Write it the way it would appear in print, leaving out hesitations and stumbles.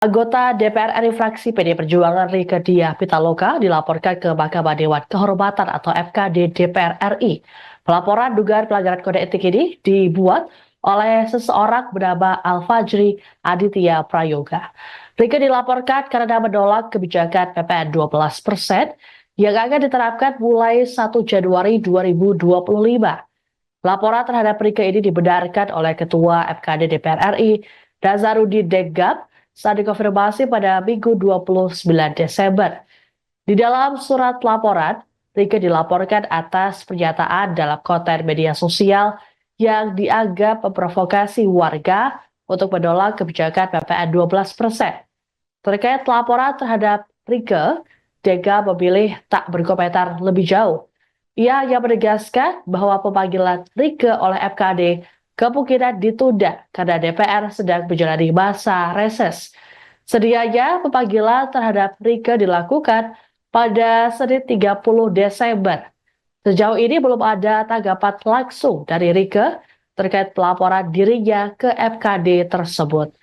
Anggota DPR RI fraksi PD Perjuangan Rieke Diah Pitaloka dilaporkan ke Mahkamah Dewan Kehormatan atau MKD DPR RI. Pelaporan dugaan pelanggaran kode etik ini dibuat oleh seseorang bernama Al-Fajri Aditya Prayoga. Rieke dilaporkan karena menolak kebijakan PPN 12% yang akan diterapkan mulai 1 Januari 2025. Laporan terhadap Rieke ini dibenarkan oleh Ketua MKD DPR RI, Nazarudin Degab, saat dikonfirmasi pada Minggu 29 Desember. Di dalam surat laporan, Rieke dilaporkan atas pernyataan dalam konten media sosial yang dianggap memprovokasi warga untuk menolak kebijakan PPN 12%. Terkait laporan terhadap Rieke, Dega memilih tak berkomentar lebih jauh. Ia hanya menegaskan bahwa pemanggilan Rieke oleh MKD kemungkinan ditunda karena DPR sedang menjalani masa reses. Sedianya pemanggilan terhadap Rieke dilakukan pada Senin 30 Desember. Sejauh ini belum ada tanggapan langsung dari Rieke terkait pelaporan dirinya ke MKD tersebut.